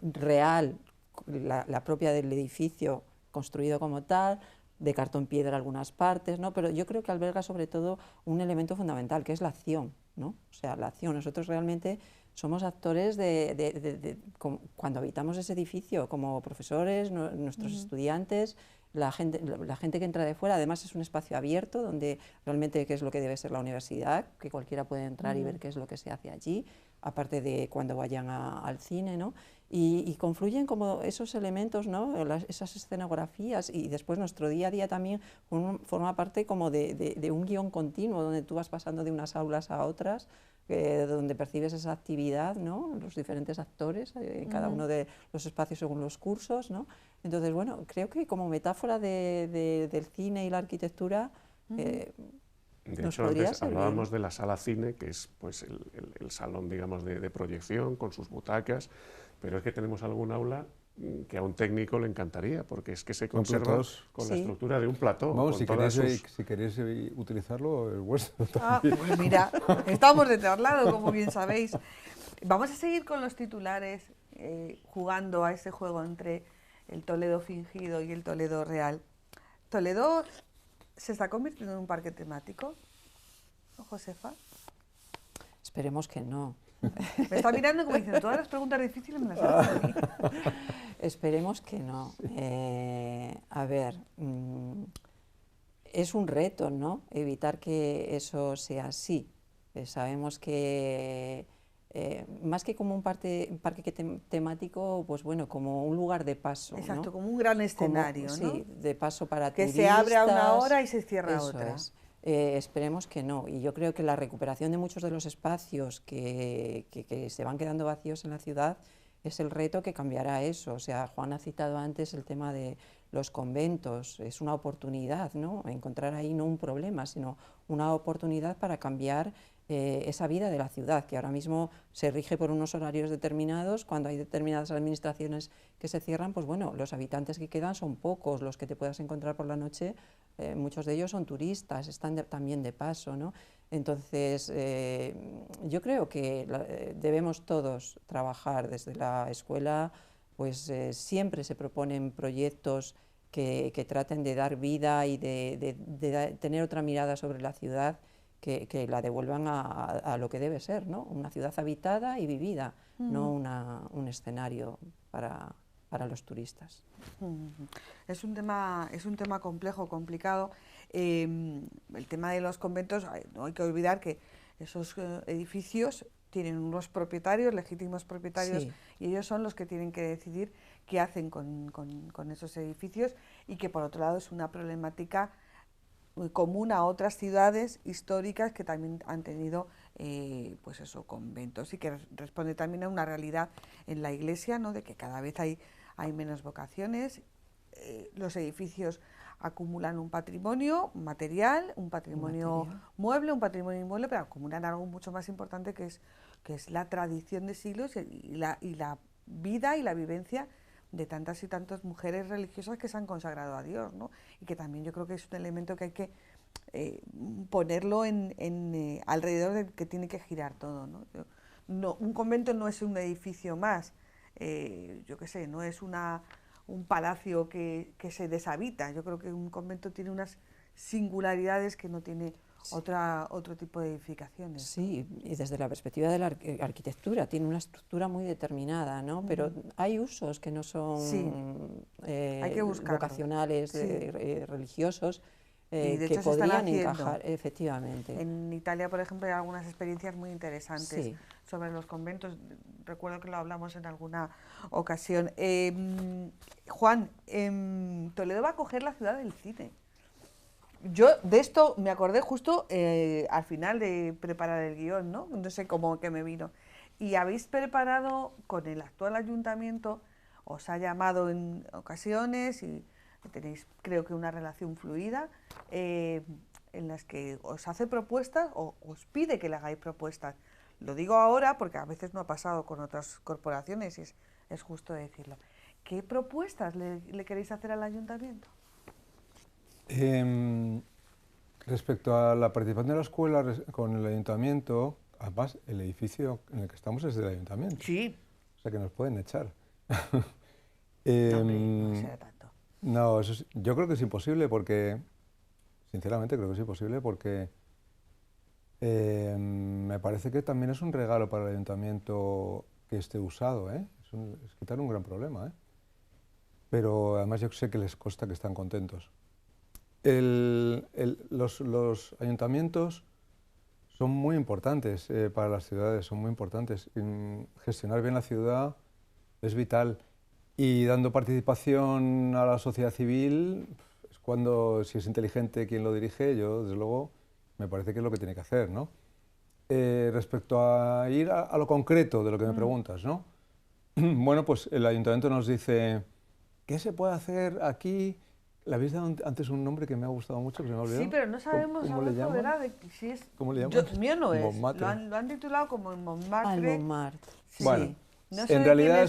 real, la propia del edificio construido como tal, de cartón piedra algunas partes, ¿no? Pero yo creo que alberga sobre todo un elemento fundamental, que es la acción, ¿no? O sea, la acción. Nosotros realmente somos actores cuando habitamos ese edificio, como profesores, nuestros estudiantes, la gente que entra de fuera. Además es un espacio abierto donde realmente qué es lo que debe ser la universidad, que cualquiera puede entrar y ver qué es lo que se hace allí, aparte de cuando vayan al cine, ¿no? Y confluyen como esos elementos, ¿no? Esas escenografías, y después nuestro día a día también forma parte como de un guión continuo, donde tú vas pasando de unas aulas a otras, donde percibes esa actividad, ¿no? Los diferentes actores en cada uno de los espacios según los cursos, ¿no? Entonces, bueno, creo que como metáfora del cine y la arquitectura, de hecho, antes hablábamos de la sala cine, que es pues el salón, digamos, de proyección con sus butacas, pero es que tenemos algún aula que a un técnico le encantaría, porque es que se conserva con la estructura de un plató. Vamos, si queréis utilizarlo, es vuestro. Pues mira, estamos de traslado, como bien sabéis. Vamos a seguir con los titulares jugando a ese juego entre el Toledo fingido y el Toledo real. ¿Toledo se está convirtiendo en un parque temático, ¿no, Josefa? Esperemos que no. Me está mirando como diciendo, todas las preguntas difíciles me las haces a mí. Esperemos que no. A ver, es un reto, ¿no? Evitar que eso sea así. Sabemos que más que como un parque temático, pues bueno, como un lugar de paso. Exacto, ¿no? como un gran escenario, como, ¿no? Sí, de paso para que turistas. se abre a una hora y se cierra a otra. Es. Esperemos que no. Y yo creo que la recuperación de muchos de los espacios que se van quedando vacíos en la ciudad es el reto que cambiará eso. O sea, Juan ha citado antes el tema de los conventos. Es una oportunidad, ¿no? Encontrar ahí no un problema, sino una oportunidad para cambiar esa vida de la ciudad, que ahora mismo se rige por unos horarios determinados. Cuando hay determinadas administraciones que se cierran, pues bueno, los habitantes que quedan son pocos, los que te puedas encontrar por la noche, muchos de ellos son turistas, están también de paso, ¿no? Entonces, yo creo que debemos todos trabajar desde la escuela, pues siempre se proponen proyectos que traten de dar vida y de tener otra mirada sobre la ciudad, que la devuelvan a lo que debe ser, ¿no? Una ciudad habitada y vivida, no un escenario para los turistas. Es un tema complejo, complicado. El tema de los conventos, no hay que olvidar que esos edificios tienen unos propietarios, legítimos propietarios, Sí. Y ellos son los que tienen que decidir qué hacen con esos edificios, y que por otro lado es una problemática común a otras ciudades históricas que también han tenido pues eso, conventos, y que responde también a una realidad en la Iglesia, ¿no? De que cada vez hay menos vocaciones. Los edificios acumulan un patrimonio material, un patrimonio mueble, un patrimonio inmueble, pero acumulan algo mucho más importante, que es la tradición de siglos y la vida y la vivencia de tantas y tantas mujeres religiosas que se han consagrado a Dios, ¿no? Y que también yo creo que es un elemento que hay que ponerlo alrededor del que tiene que girar todo, ¿no? Un convento no es un edificio más, yo qué sé, no es un palacio que se deshabita. Yo creo que un convento tiene unas singularidades que no tiene otro tipo de edificaciones. Sí, y desde la perspectiva de la arquitectura, tiene una estructura muy determinada, ¿no? Pero hay usos que no son hay que vocacionales, religiosos, y de que hecho podrían encajar, efectivamente. En Italia, por ejemplo, hay algunas experiencias muy interesantes Sí. sobre los conventos. Recuerdo que lo hablamos en alguna ocasión. Juan, Toledo va a coger la ciudad del cine. Yo de esto me acordé justo al final de preparar el guión, ¿no? No sé cómo que me vino. Y habéis preparado con el actual ayuntamiento, os ha llamado en ocasiones y tenéis, creo que, una relación fluida, en las que os hace propuestas o os pide que le hagáis propuestas. Lo digo ahora porque a veces no ha pasado con otras corporaciones y es justo decirlo. ¿Qué propuestas le queréis hacer al ayuntamiento? Respecto a la participación de la escuela con el ayuntamiento, además el edificio en el que estamos es del ayuntamiento. Sí. O sea que nos pueden echar. No será tanto. No, yo creo que es imposible porque, sinceramente creo que es imposible porque me parece que también es un regalo para el ayuntamiento que esté usado, ¿eh? Es quitar un gran problema, ¿eh? Pero además yo sé que les consta que están contentos. Los ayuntamientos son muy importantes para las ciudades, son muy importantes. Gestionar bien la ciudad es vital. Y dando participación a la sociedad civil, es cuando, si es inteligente quien lo dirige, yo, desde luego, me parece que es lo que tiene que hacer, ¿no? Respecto a ir a lo concreto de lo que me preguntas, ¿no? Bueno, pues el ayuntamiento nos dice, ¿qué se puede hacer aquí? Le habéis dado antes un nombre que me ha gustado mucho, que se me ha olvidado. Sí, pero no sabemos ¿Cómo le llaman? Si es... ¿Cómo le llaman? Mío no es. Montmartre. Lo han titulado como en Montmartre. Montmartre. Sí. Bueno, No sé en quién realidad,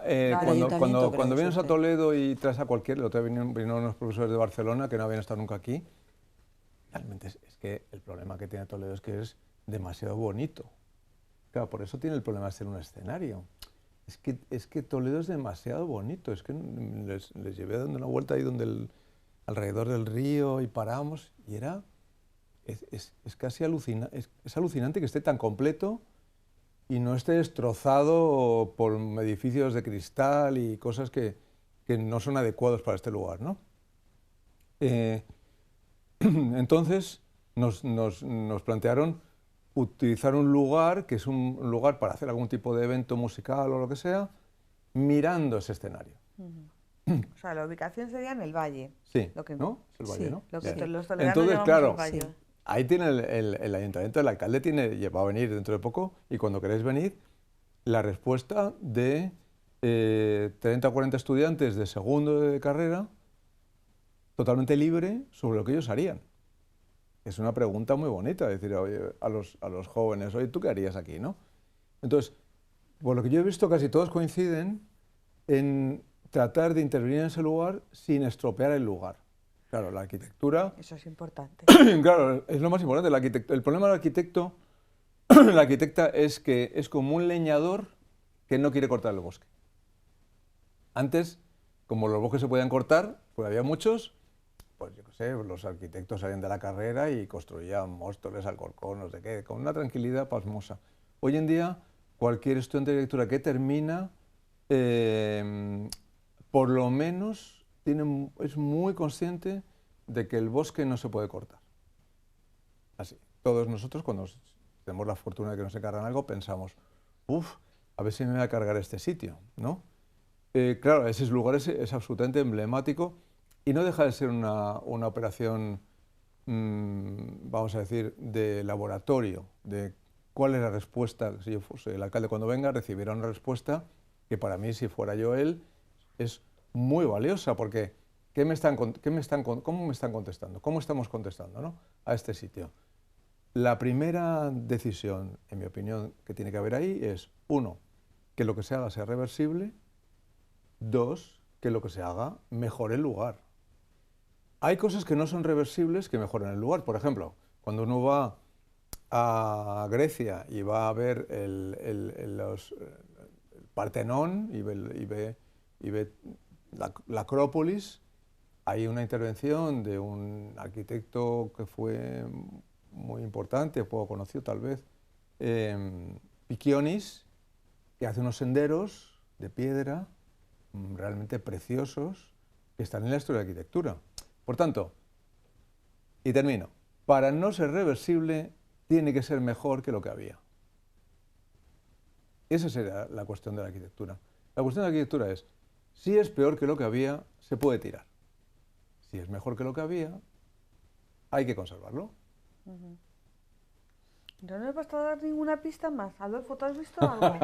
es cuando vienes a sí. Toledo y traes a cualquier, el otro día vinieron unos profesores de Barcelona que no habían estado nunca aquí, realmente es que el problema que tiene Toledo es que es demasiado bonito. Claro, por eso tiene el problema de ser un escenario. Es que Toledo es demasiado bonito, es que les llevé dando una vuelta ahí alrededor del río y paramos y es casi es alucinante que esté tan completo y no esté destrozado por edificios de cristal y cosas que no son adecuados para este lugar, ¿no? Entonces nos plantearon utilizar un lugar que es un lugar para hacer algún tipo de evento musical o lo que sea, mirando ese escenario. O sea, la ubicación sería en el valle. Sí, lo que, ¿no? Es el valle, sí, ¿no? Lo que Sí. los toledanos Entonces, llamamos claro, el valle. Sí. ahí tiene el ayuntamiento, el alcalde va a venir dentro de poco y cuando queréis venir, la respuesta de 30 o 40 estudiantes de segundo de carrera, totalmente libre sobre lo que ellos harían. Es una pregunta muy bonita, decir oye, a los jóvenes, oye, ¿tú qué harías aquí, no? Entonces, por lo que yo he visto, casi todos coinciden en tratar de intervenir en ese lugar sin estropear el lugar. Claro, la arquitectura... Eso es importante. Claro, es lo más importante. El problema del arquitecto, la arquitecta, es que es como un leñador que no quiere cortar el bosque. Antes, como los bosques se podían cortar, pues había muchos, pues yo qué sé, los arquitectos salían de la carrera y construían Móstoles, Alcorcón, no sé qué, con una tranquilidad pasmosa. Hoy en día, cualquier estudiante de arquitectura que termina, por lo menos es muy consciente de que el bosque no se puede cortar. Así, todos nosotros cuando tenemos la fortuna de que nos encargan algo, pensamos, a ver si me voy a cargar este sitio, ¿no? Claro, ese lugar es absolutamente emblemático y no deja de ser una operación, vamos a decir, de laboratorio, de cuál es la respuesta. Si yo fuese el alcalde cuando venga, recibiera una respuesta que para mí, si fuera yo él, es muy valiosa, porque ¿cómo me están contestando? ¿Cómo estamos contestando, ¿no? A este sitio? La primera decisión, en mi opinión, que tiene que haber ahí es, 1, que lo que se haga sea reversible, 2, que lo que se haga mejore el lugar. Hay cosas que no son reversibles que mejoran el lugar. Por ejemplo, cuando uno va a Grecia y va a ver el Partenón y ve la Acrópolis, hay una intervención de un arquitecto que fue muy importante, poco conocido tal vez, Pikionis, que hace unos senderos de piedra realmente preciosos que están en la historia de la arquitectura. Por tanto, y termino, para no ser reversible tiene que ser mejor que lo que había. Esa sería la cuestión de la arquitectura. La cuestión de la arquitectura es, si es peor que lo que había, se puede tirar. Si es mejor que lo que había, hay que conservarlo. ¿No me vas a dar ninguna pista más? Adolfo, ¿tú has visto algo?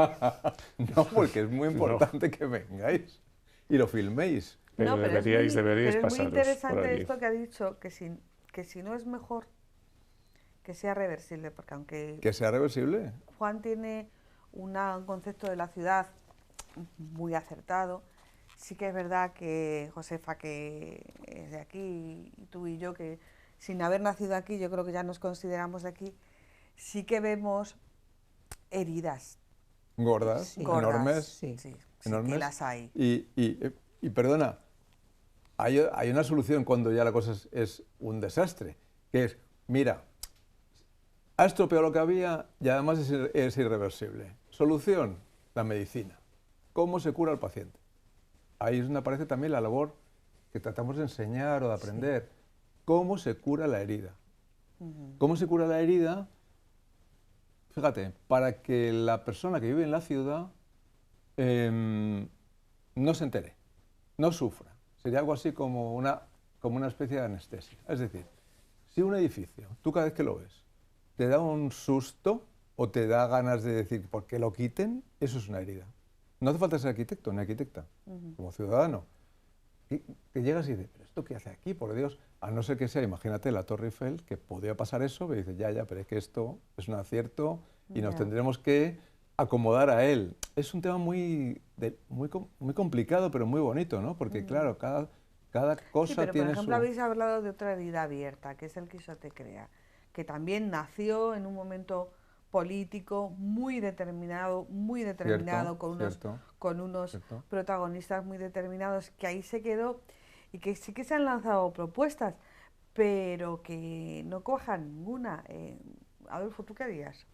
No, porque es muy importante que vengáis y lo filméis. Pero No, deberíais pero es muy pasaros por interesante allí. esto que ha dicho, que si no es mejor, que sea reversible, porque aunque Que sea reversible. Juan tiene un concepto de la ciudad muy acertado, sí que es verdad que Josefa, que es de aquí, y tú y yo, que sin haber nacido aquí, yo creo que ya nos consideramos de aquí, sí que vemos heridas. Gordas, Sí. enormes. Sí, sí, enormes. que las hay. Y perdona, hay una solución cuando ya la cosa es un desastre, que es, mira, ha estropeado lo que había y además es irreversible. Solución, la medicina. ¿Cómo se cura al paciente? Ahí es donde aparece también la labor que tratamos de enseñar o de aprender. ¿Cómo se cura la herida? ¿Cómo se cura la herida? Fíjate, para que la persona que vive en la ciudad no se entere, no sufra. Sería algo así como una especie de anestesia. Es decir, si un edificio, tú cada vez que lo ves, te da un susto o te da ganas de decir por qué lo quiten, eso es una herida. No hace falta ser arquitecto ni arquitecta, como ciudadano. Que llegas y dices, ¿pero esto qué hace aquí? Por Dios, a no ser que sea, imagínate, la Torre Eiffel, que podría pasar eso, pero dices, ya, pero es que esto es un acierto y nos tendremos que acomodar a él. Es un tema muy complicado, pero muy bonito, ¿no? Porque, claro, cada cosa sí, pero tiene por ejemplo, su... habéis hablado de otra herida abierta, que es el Quixote Crea, que también nació en un momento político muy determinado, con unos protagonistas muy determinados, que ahí se quedó y que sí que se han lanzado propuestas, pero que no cojan ninguna. Adolfo, ¿tú qué harías?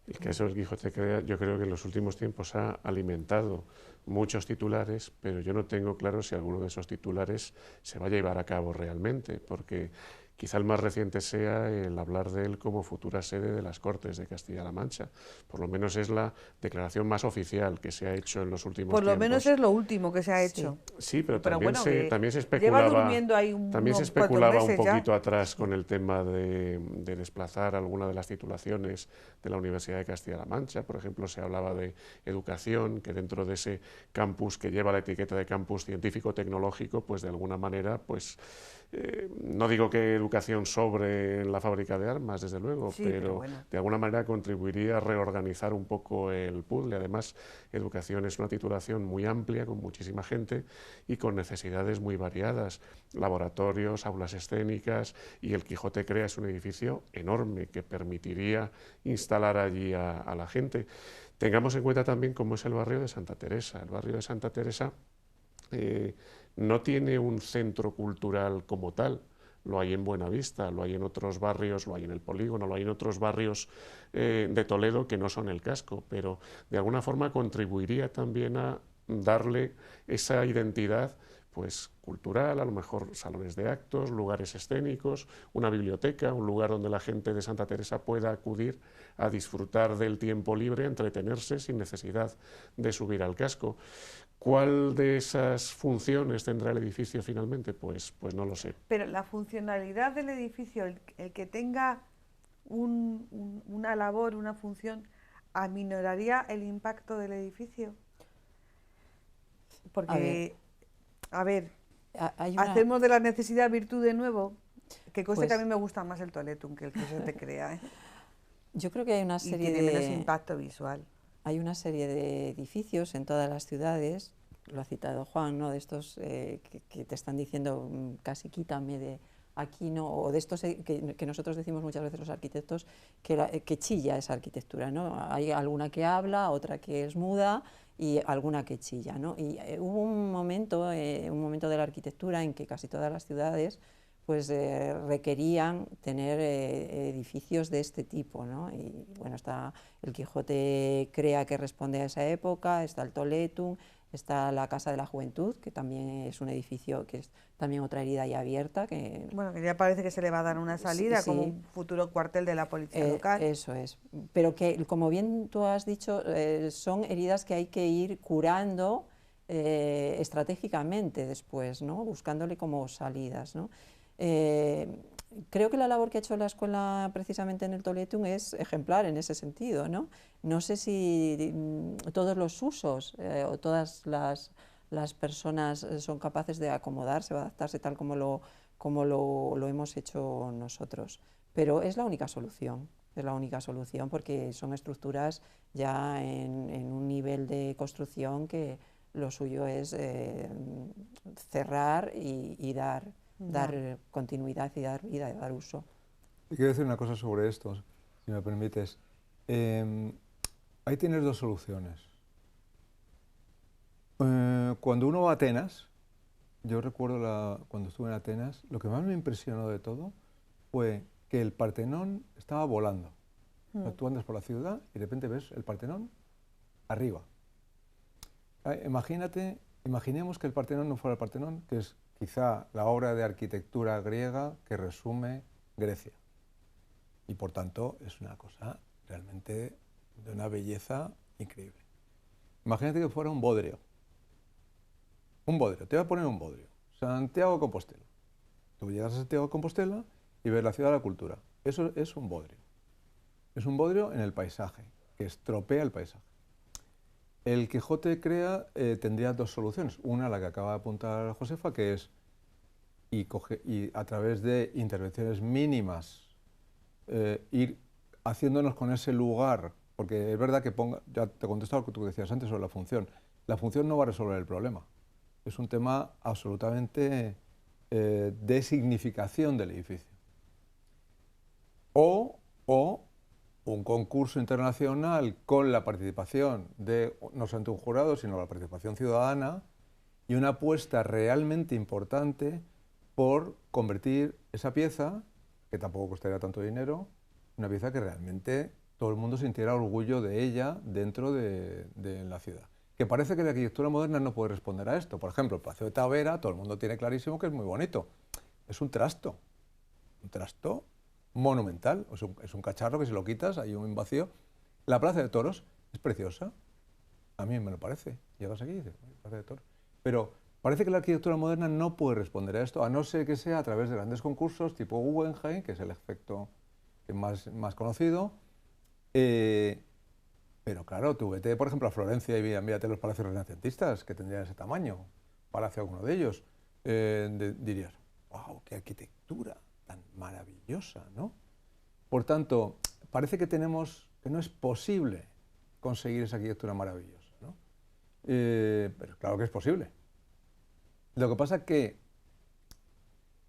El caso del Quijote yo creo que en los últimos tiempos ha alimentado muchos titulares, pero yo no tengo claro si alguno de esos titulares se va a llevar a cabo realmente, porque quizá el más reciente sea el hablar de él como futura sede de las Cortes de Castilla-La Mancha. Por lo menos es la declaración más oficial que se ha hecho en los últimos tiempos. Por lo menos es lo último que se ha hecho. Sí, pero también, bueno, también se especulaba, ahí también se especulaba un poquito atrás con el tema de desplazar alguna de las titulaciones de la Universidad de Castilla-La Mancha. Por ejemplo, se hablaba de educación, que dentro de ese campus que lleva la etiqueta de campus científico-tecnológico, pues de alguna manera, pues no digo que educación sobre la fábrica de armas, desde luego, sí, pero bueno, de alguna manera contribuiría a reorganizar un poco el puzzle. Además, educación es una titulación muy amplia, con muchísima gente y con necesidades muy variadas, laboratorios, aulas escénicas, y el Quijote Crea es un edificio enorme que permitiría instalar allí a la gente. Tengamos en cuenta también cómo es el barrio de Santa Teresa. El barrio de Santa Teresa no tiene un centro cultural como tal. Lo hay en Buenavista, lo hay en otros barrios, lo hay en el Polígono, lo hay en otros barrios de Toledo que no son el casco, pero de alguna forma contribuiría también a darle esa identidad pues cultural, a lo mejor salones de actos, lugares escénicos, una biblioteca, un lugar donde la gente de Santa Teresa pueda acudir a disfrutar del tiempo libre, a entretenerse sin necesidad de subir al casco. ¿Cuál de esas funciones tendrá el edificio finalmente? Pues no lo sé. Pero la funcionalidad del edificio, el que tenga una labor, una función, ¿aminoraría el impacto del edificio? Porque, hacemos de la necesidad virtud de nuevo, que conste que a mí me gusta más el Toletum que el que se te crea. Yo creo que hay una serie y tiene menos impacto visual. Hay una serie de edificios en todas las ciudades, lo ha citado Juan, ¿no? De estos que te están diciendo casi quítame de aquí, ¿no? O de estos que nosotros decimos muchas veces los arquitectos que chilla esa arquitectura, ¿no? Hay alguna que habla, otra que es muda y alguna que chilla, ¿no? Y hubo un momento de la arquitectura en que casi todas las ciudades pues requerían tener edificios de este tipo, ¿no? Y bueno, está el Quijote Crea, que responde a esa época, está el Toletum, está la Casa de la Juventud, que también es un edificio que es también otra herida ya abierta. Bueno, que ya parece que se le va a dar una salida, sí, como un futuro cuartel de la policía local. Eso es, pero que, como bien tú has dicho, son heridas que hay que ir curando estratégicamente después, ¿no? Buscándole como salidas, ¿no? Creo que la labor que ha hecho la escuela precisamente en el Toletum es ejemplar en ese sentido, ¿no? No sé si todos los usos o todas las personas son capaces de acomodarse o adaptarse tal como lo hemos hecho nosotros, pero es la única solución. Es la única solución porque son estructuras ya en un nivel de construcción que lo suyo es cerrar y dar continuidad y dar vida, dar uso. Y quiero decir una cosa sobre esto, si me permites. Ahí tienes dos soluciones. Cuando uno va a Atenas, yo recuerdo cuando estuve en Atenas, lo que más me impresionó de todo fue que el Partenón estaba volando. O sea, tú andas por la ciudad y de repente ves el Partenón arriba. Imaginemos que el Partenón no fuera el Partenón, que es quizá la obra de arquitectura griega que resume Grecia. Y por tanto es una cosa realmente de una belleza increíble. Imagínate que fuera un bodrio. Un bodrio, te voy a poner un bodrio. Santiago de Compostela. Tú llegas a Santiago de Compostela y ves la ciudad de la cultura. Eso es un bodrio. Es un bodrio en el paisaje, que estropea el paisaje. El Quijote Crea tendría dos soluciones. Una, la que acaba de apuntar Josefa, que es y a través de intervenciones mínimas ir haciéndonos con ese lugar, porque es verdad que ya te contesto lo que tú decías antes sobre la función. La función no va a resolver el problema. Es un tema absolutamente de significación del edificio. O un concurso internacional con la participación de no solamente un jurado, sino la participación ciudadana y una apuesta realmente importante por convertir esa pieza, que tampoco costaría tanto dinero, una pieza que realmente todo el mundo sintiera orgullo de ella dentro de la ciudad. Que parece que la arquitectura moderna no puede responder a esto. Por ejemplo, el Palacio de Tavera, todo el mundo tiene clarísimo que es muy bonito. Es un trasto monumental, es un cacharro que si lo quitas hay un vacío. La Plaza de Toros es preciosa, a mí me lo parece. Llegas aquí y dices, Plaza de Toros. Pero parece que la arquitectura moderna no puede responder a esto, a no ser que sea a través de grandes concursos tipo Guggenheim, que es el efecto más conocido. Pero claro, tú vete, por ejemplo, a Florencia y mírate los palacios renacentistas, que tendrían ese tamaño. Palacio alguno de ellos. Dirías, wow, qué arquitectura tan maravillosa, ¿no? Por tanto, parece que no es posible conseguir esa arquitectura maravillosa, ¿no? Pero claro que es posible. Lo que pasa es que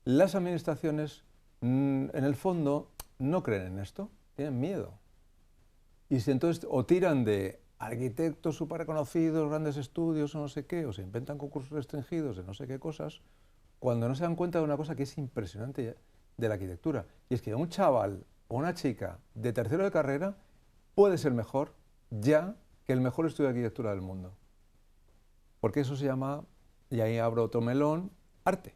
las administraciones, en el fondo, no creen en esto, tienen miedo. Y si entonces o tiran de arquitectos súper reconocidos, grandes estudios o no sé qué, o se inventan concursos restringidos de no sé qué cosas, cuando no se dan cuenta de una cosa que es impresionante de la arquitectura, y es que un chaval o una chica de tercero de carrera puede ser mejor ya que el mejor estudio de arquitectura del mundo. Porque eso se llama, y ahí abro otro melón, arte.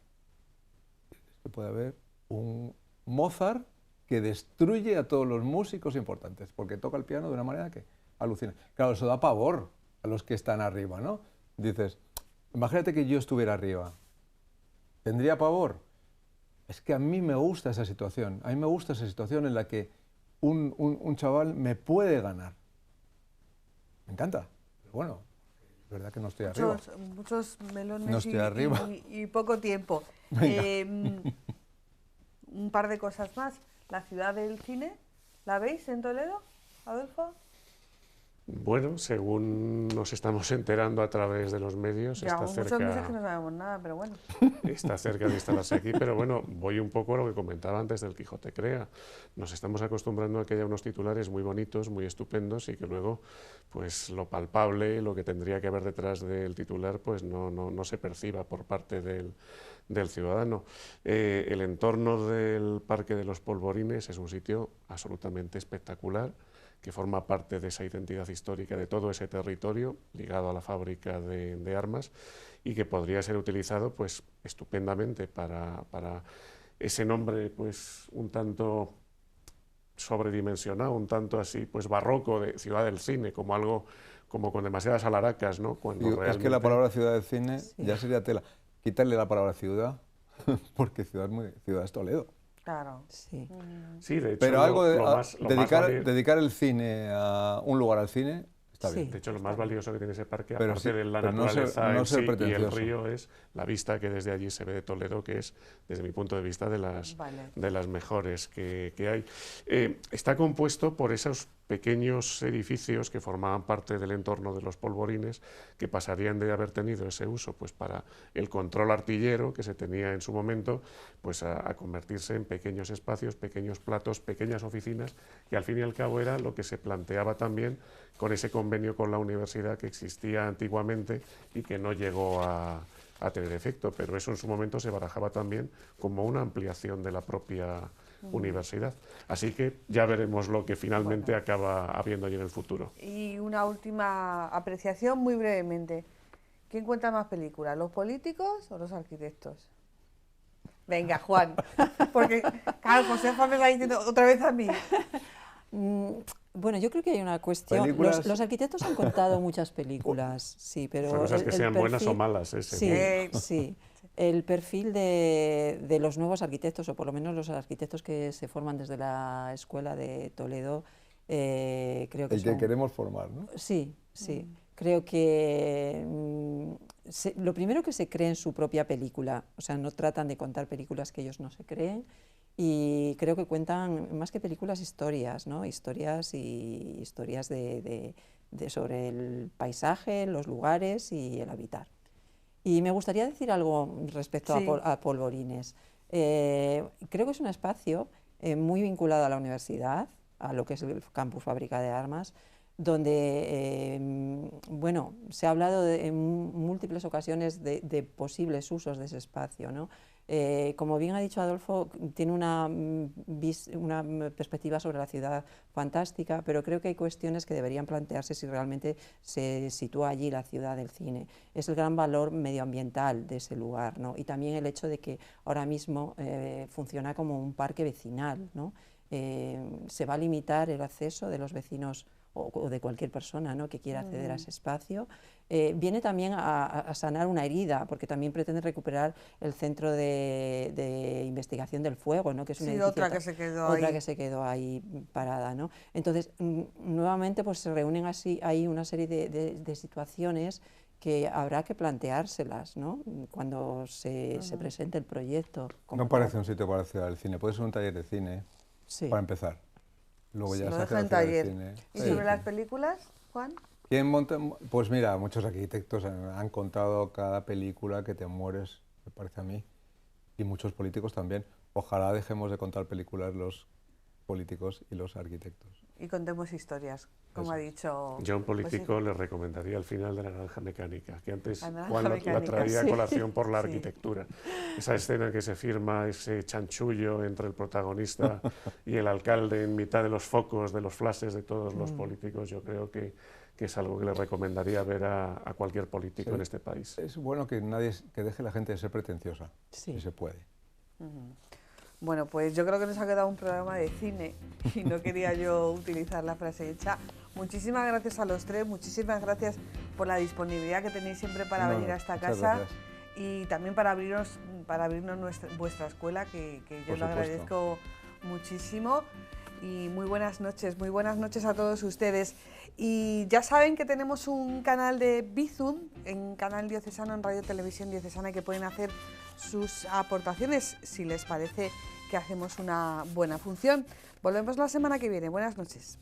Es que puede haber un Mozart que destruye a todos los músicos importantes, porque toca el piano de una manera que alucina. Claro, eso da pavor a los que están arriba, ¿no? Dices, imagínate que yo estuviera arriba. ¿Tendría pavor? Es que a mí me gusta esa situación. A mí me gusta esa situación en la que un chaval me puede ganar. Me encanta. Pero bueno, es verdad que no estoy arriba. Muchos melones no estoy arriba. Y poco tiempo. Un par de cosas más. ¿La ciudad del cine la veis en Toledo, Adolfo? Bueno, según nos estamos enterando a través de los medios, Llevamos muchos meses que no sabemos nada, pero bueno. Está cerca de instalarse aquí, pero bueno, voy un poco a lo que comentaba antes del Quijote Crea. Nos estamos acostumbrando a que haya unos titulares muy bonitos, muy estupendos, y que luego, pues lo palpable, lo que tendría que haber detrás del titular, pues no se perciba por parte del ciudadano. El entorno del Parque de los Polvorines es un sitio absolutamente espectacular, que forma parte de esa identidad histórica de todo ese territorio ligado a la fábrica de armas, y que podría ser utilizado pues estupendamente para ese nombre pues un tanto sobredimensionado, un tanto así pues barroco de ciudad del cine, como algo como con demasiadas alaracas, ¿no? Cuando realmente... Es que la palabra ciudad del cine ya sería tela. Quitarle la palabra ciudad, porque ciudad es Toledo. Claro. Sí. Sí, de hecho, pero algo dedicar el cine a un lugar al cine está bien. De hecho, lo más valioso que tiene ese parque, pero aparte de la naturaleza y el río, es la vista que desde allí se ve de Toledo, que es, desde mi punto de vista, de las mejores que hay. Está compuesto por esos pequeños edificios que formaban parte del entorno de los polvorines, que pasarían de haber tenido ese uso pues para el control artillero que se tenía en su momento, pues a convertirse en pequeños espacios, pequeños platos, pequeñas oficinas, que al fin y al cabo era lo que se planteaba también con ese convenio con la universidad que existía antiguamente y que no llegó a tener efecto, pero eso en su momento se barajaba también como una ampliación de la propia universidad. Así que ya veremos lo que finalmente acaba habiendo allí en el futuro. Y una última apreciación muy brevemente. ¿Quién cuenta más películas, los políticos o los arquitectos? Venga, Juan, porque claro, Josefa me va diciendo otra vez a mí. Bueno, yo creo que hay una cuestión. Los arquitectos han contado muchas películas, sí, pero... Son cosas que sean buenas o malas. Sí. El perfil de los nuevos arquitectos, o por lo menos los arquitectos que se forman desde la Escuela de Toledo, creo que el que queremos formar, ¿no? Sí. Creo que lo primero que se creen su propia película, o sea, no tratan de contar películas que ellos no se creen, y creo que cuentan más que películas, historias, ¿no? Historias sobre el paisaje, los lugares y el habitar. Y me gustaría decir algo respecto a Polvorines. Creo que es un espacio muy vinculado a la universidad, a lo que es el campus Fábrica de Armas, donde bueno, se ha hablado en múltiples ocasiones de posibles usos de ese espacio, ¿no? Como bien ha dicho Adolfo, tiene una perspectiva sobre la ciudad fantástica, pero creo que hay cuestiones que deberían plantearse si realmente se sitúa allí la ciudad del cine. Es el gran valor medioambiental de ese lugar, ¿no? Y también el hecho de que ahora mismo funciona como un parque vecinal, ¿no? Se va a limitar el acceso de los vecinos o de cualquier persona, ¿no?, que quiera acceder a ese espacio. Viene también a sanar una herida, porque también pretende recuperar el Centro de Investigación del Fuego, ¿no?, que es una otra que se quedó ahí parada, ¿no? Entonces, nuevamente pues se reúnen así ahí una serie de situaciones que habrá que planteárselas, ¿no?, cuando se presente el proyecto. No parece un sitio para hacer el cine, puede ser un taller de cine, sí, para empezar. Luego ya lo deja en taller. ¿Y sobre las películas, Juan? ¿Quién monta? Pues mira, muchos arquitectos han contado cada película que te mueres, me parece a mí, y muchos políticos también. Ojalá dejemos de contar películas los políticos y los arquitectos. Y contemos historias, como ha dicho... Yo a un político le recomendaría el final de La Naranja Mecánica, que antes Juan la traía a colación por la arquitectura. Esa escena en que se firma ese chanchullo entre el protagonista y el alcalde en mitad de los focos, de los flashes de todos los políticos, yo creo que es algo que le recomendaría ver a cualquier político en este país. Es bueno que deje la gente de ser pretenciosa, si se puede. Bueno, pues yo creo que nos ha quedado un programa de cine y no quería yo utilizar la frase hecha. Muchísimas gracias a los tres, muchísimas gracias por la disponibilidad que tenéis siempre para venir a esta casa y también para abrirnos vuestra escuela, que yo lo agradezco muchísimo. Y muy buenas noches a todos ustedes. Y ya saben que tenemos un canal de Bizum, en Canal Diocesano, en Radio Televisión Diocesana, que pueden hacer sus aportaciones si les parece que hacemos una buena función. Volvemos la semana que viene. Buenas noches.